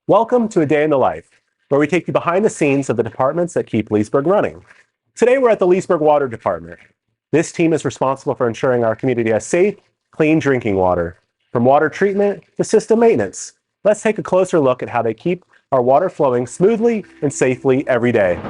Welcome to A Day in the Life, where we take you behind the scenes of the departments that keep Leesburg running. Today we're at the Leesburg Water Department. This team is responsible for ensuring our community has safe, clean drinking water, from water treatment to system maintenance. Let's take a closer look at how they keep our water flowing smoothly and safely every day.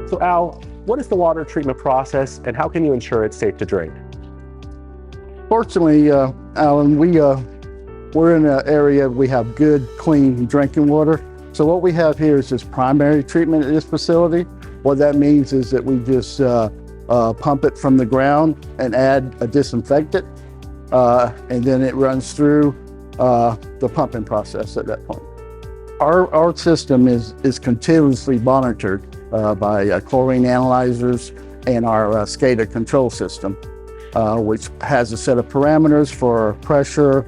So Al, what is the water treatment process and how can you ensure it's safe to drink? Fortunately, Alan, we're in an area we have good, clean drinking water. So what we have here is just primary treatment at this facility. What that means is that we just pump it from the ground and add a disinfectant, and then it runs through the pumping process at that point. Our system is continuously monitored by chlorine analyzers and our SCADA control system, which has a set of parameters for pressure,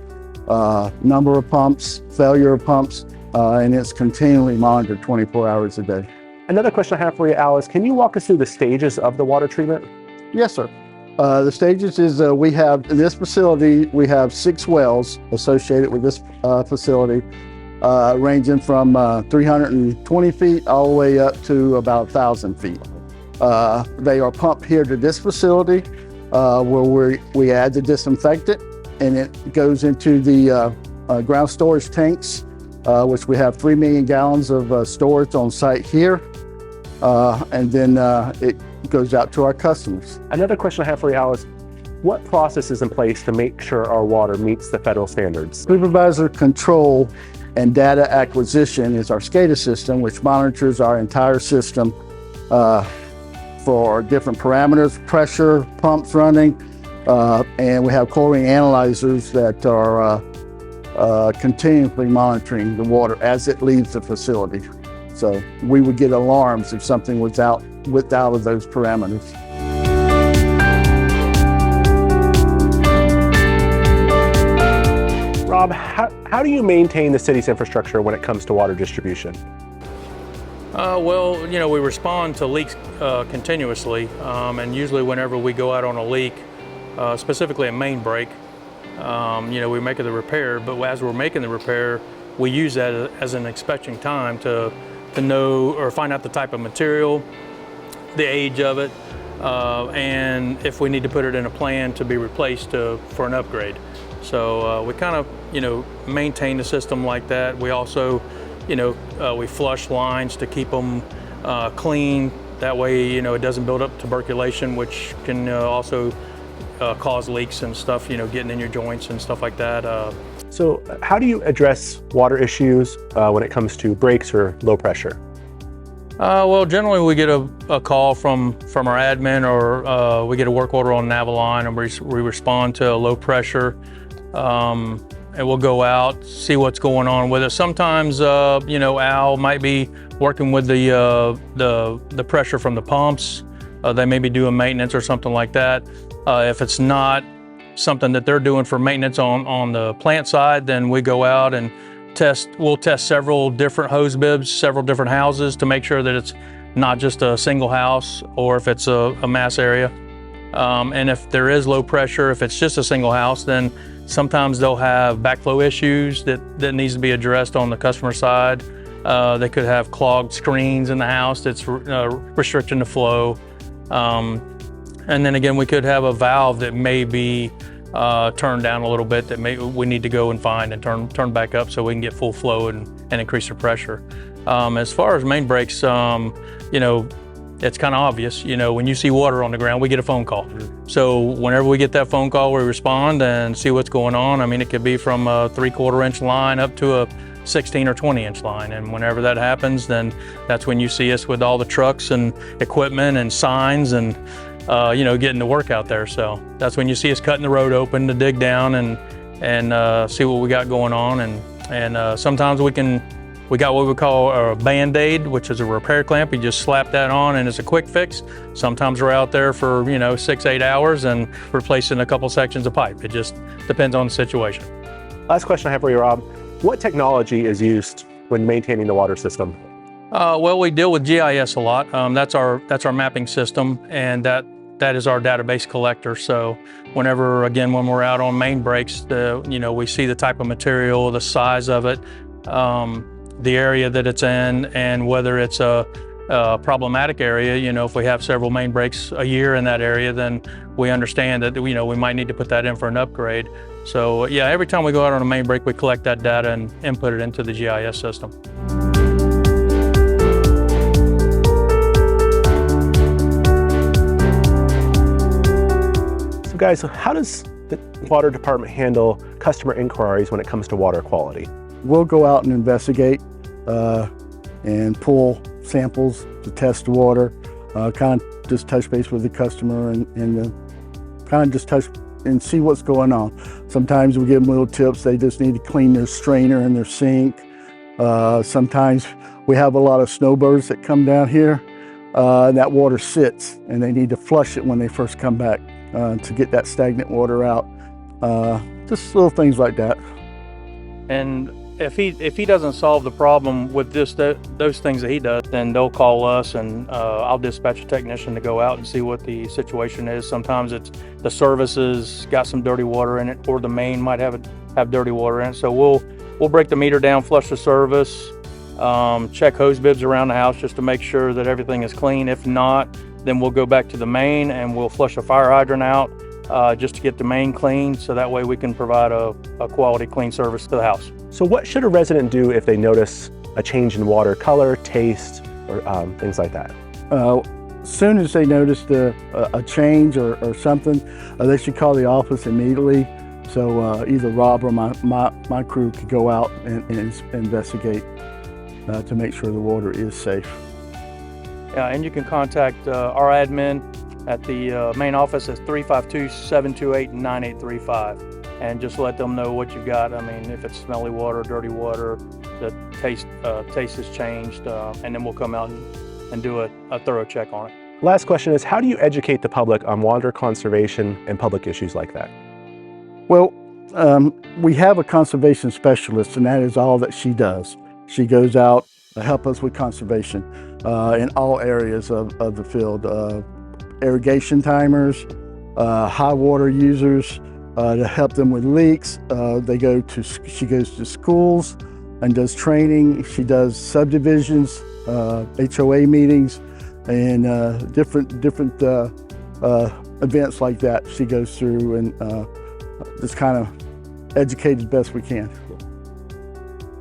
number of pumps, failure of pumps, and it's continually monitored 24 hours a day. Another question I have for you, Al, is can you walk us through the stages of the water treatment? Yes, sir. The stages is we have, in this facility, we have 6 wells associated with this facility, ranging from 320 feet all the way up to about 1,000 feet. They are pumped here to this facility where we add the disinfectant, and it goes into the ground storage tanks, which we have 3 million gallons of storage on site here, and then it goes out to our customers. Another question I have for you, Al, is what process is in place to make sure our water meets the federal standards? Supervisor control and data acquisition is our SCADA system, which monitors our entire system for different parameters, pressure, pumps running, and we have chlorine analyzers that are continually monitoring the water as it leaves the facility. So we would get alarms if something was out of those parameters. Rob, how do you maintain the city's infrastructure when it comes to water distribution? Well, we respond to leaks continuously, and usually whenever we go out on a leak, specifically a main break, we make the repair, but as we're making the repair, we use that as an inspection time to know or find out the type of material, the age of it, and if we need to put it in a plan to be replaced for an upgrade. So we kind of, maintain the system like that. We also, we flush lines to keep them clean. That way, it doesn't build up tuberculation, which can also cause leaks and stuff, getting in your joints and stuff like that. So how do you address water issues when it comes to breaks or low pressure? Well, generally we get a call from our admin, or we get a work order on Naviline, and we respond to a low pressure. And we'll go out, see what's going on with it. Sometimes, Al might be working with the pressure from the pumps. They may be doing maintenance or something like that. If it's not something that they're doing for maintenance on the plant side, then we go out and we'll test several different hose bibs, several different houses to make sure that it's not just a single house or if it's a mass area. And if there is low pressure, if it's just a single house, then sometimes they'll have backflow issues that needs to be addressed on the customer side. They could have clogged screens in the house that's restricting the flow. And then again, we could have a valve that may be turned down a little bit that we need to go and find and turn back up so we can get full flow and increase the pressure. As far as main breaks, it's kind of obvious. When you see water on the ground, we get a phone call. So whenever we get that phone call, we respond and see what's going on. I mean, it could be from a 3/4 inch line up to a 16 or 20 inch line. And whenever that happens, then that's when you see us with all the trucks and equipment and signs and getting to work out there. So that's when you see us cutting the road open to dig down and see what we got going on. And sometimes we got what we call a Band-Aid, which is a repair clamp. You just slap that on and it's a quick fix. Sometimes we're out there for 6-8 hours and replacing a couple sections of pipe. It just depends on the situation. Last question I have for you, Rob. What technology is used when maintaining the water system? Well, we deal with GIS a lot. That's our mapping system, and that is our database collector. So when we're out on main breaks, we see the type of material, the size of it, the area that it's in, and whether it's a problematic area. If we have several main breaks a year in that area, then we understand that we might need to put that in for an upgrade. So yeah, every time we go out on a main break, we collect that data and input it into the GIS system. So guys, how does the water department handle customer inquiries when it comes to water quality? We'll go out and investigate and pull samples to test the water, kind of just touch base with the customer and kind of just touch and see what's going on. Sometimes we give them little tips. They just need to clean their strainer and their sink. Sometimes we have a lot of snowbirds that come down here and that water sits and they need to flush it when they first come back to get that stagnant water out. Just little things like that. And if he doesn't solve the problem with those things that he does, then they'll call us and I'll dispatch a technician to go out and see what the situation is. Sometimes it's the service has got some dirty water in it, or the main might have dirty water in it. So we'll break the meter down, flush the service, check hose bibs around the house just to make sure that everything is clean. If not, then we'll go back to the main and we'll flush a fire hydrant out just to get the main clean, so that way we can provide a quality clean service to the house. So what should a resident do if they notice a change in water color, taste, or things like that? As soon as they notice a change or something, they should call the office immediately. So either Rob or my crew could go out and investigate to make sure the water is safe. Yeah, and you can contact our admin at the main office at 352-728-9835. And just let them know what you've got. I mean, if it's smelly water, dirty water, the taste has changed, and then we'll come out and do a thorough check on it. Last question is, how do you educate the public on water conservation and public issues like that? Well, we have a conservation specialist, and that is all that she does. She goes out to help us with conservation in all areas of the field. Irrigation timers, high water users, to help them with leaks. She goes to schools and does training. She does subdivisions, HOA meetings, and different events like that. She goes through and just kind of educate as best we can.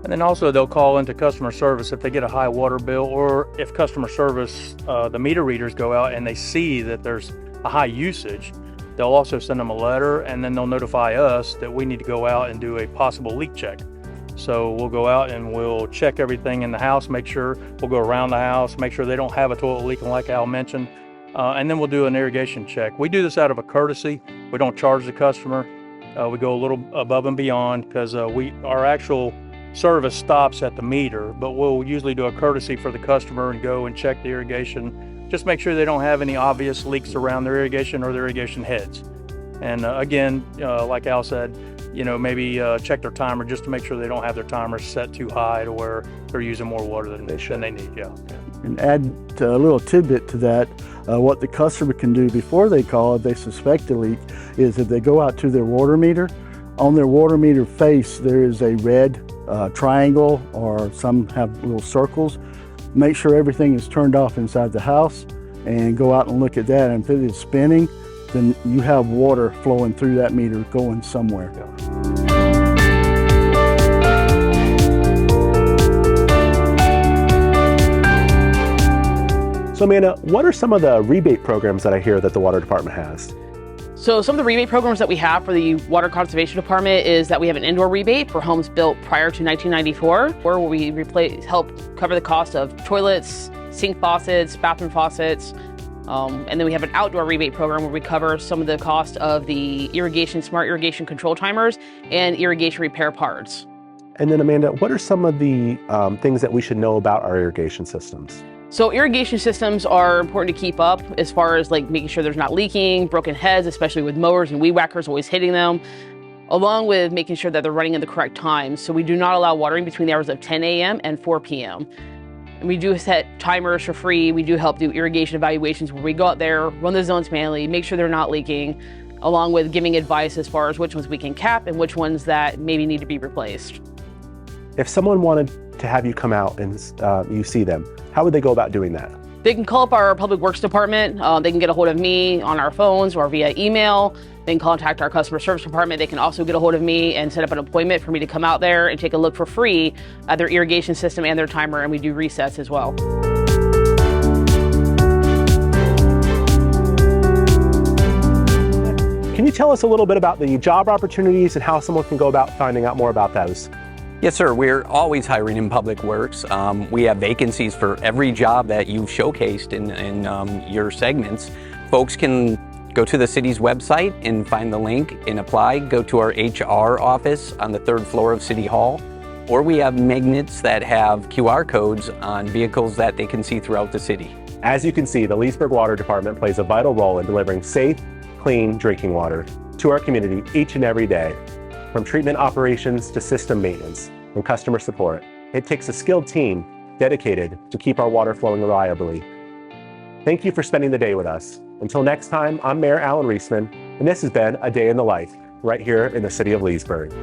And then also they'll call into customer service if they get a high water bill, or if customer service, the meter readers go out and they see that there's a high usage. They'll also send them a letter, and then they'll notify us that we need to go out and do a possible leak check. So we'll go out and we'll check everything in the house, we'll go around the house, make sure they don't have a toilet leaking like Al mentioned, and then we'll do an irrigation check. We do this out of a courtesy. We don't charge the customer. We go a little above and beyond because our actual service stops at the meter, but we'll usually do a courtesy for the customer and go and check the irrigation. Just make sure they don't have any obvious leaks around their irrigation or their irrigation heads. And again, like Al said, maybe check their timer just to make sure they don't have their timers set too high to where they're using more water than they need. Yeah. And add a little tidbit to that, what the customer can do before they call if they suspect a leak is if they go out to their water meter, on their water meter face there is a red triangle, or some have little circles. Make sure everything is turned off inside the house and go out and look at that. And if it is spinning, then you have water flowing through that meter going somewhere. So Amanda, what are some of the rebate programs that I hear that the water department has? So some of the rebate programs that we have for the Water Conservation Department is that we have an indoor rebate for homes built prior to 1994, where we help cover the cost of toilets, sink faucets, bathroom faucets, And then we have an outdoor rebate program where we cover some of the cost of the smart irrigation control timers and irrigation repair parts. And then Amanda, what are some of the things that we should know about our irrigation systems? So irrigation systems are important to keep up as far as like making sure there's not leaking, broken heads, especially with mowers and weed whackers always hitting them, along with making sure that they're running in the correct times. So we do not allow watering between the hours of 10 a.m. and 4 p.m. And we do set timers for free. We do help do irrigation evaluations where we go out there, run the zones manually, make sure they're not leaking, along with giving advice as far as which ones we can cap and which ones that maybe need to be replaced. If someone wanted to have you come out and you see them, how would they go about doing that? They can call up our Public Works Department. They can get a hold of me on our phones or via email. They can contact our Customer Service Department. They can also get a hold of me and set up an appointment for me to come out there and take a look for free at their irrigation system and their timer, and we do resets as well. Can you tell us a little bit about the job opportunities and how someone can go about finding out more about those? Yes, sir. We're always hiring in Public Works. We have vacancies for every job that you've showcased in your segments. Folks can go to the city's website and find the link and apply. Go to our HR office on the 3rd floor of City Hall. Or we have magnets that have QR codes on vehicles that they can see throughout the city. As you can see, the Leesburg Water Department plays a vital role in delivering safe, clean drinking water to our community each and every day. From treatment operations to system maintenance and customer support, it takes a skilled team dedicated to keep our water flowing reliably. Thank you for spending the day with us. Until next time, I'm Mayor Alan Reisman, and this has been A Day in the Life, right here in the city of Leesburg.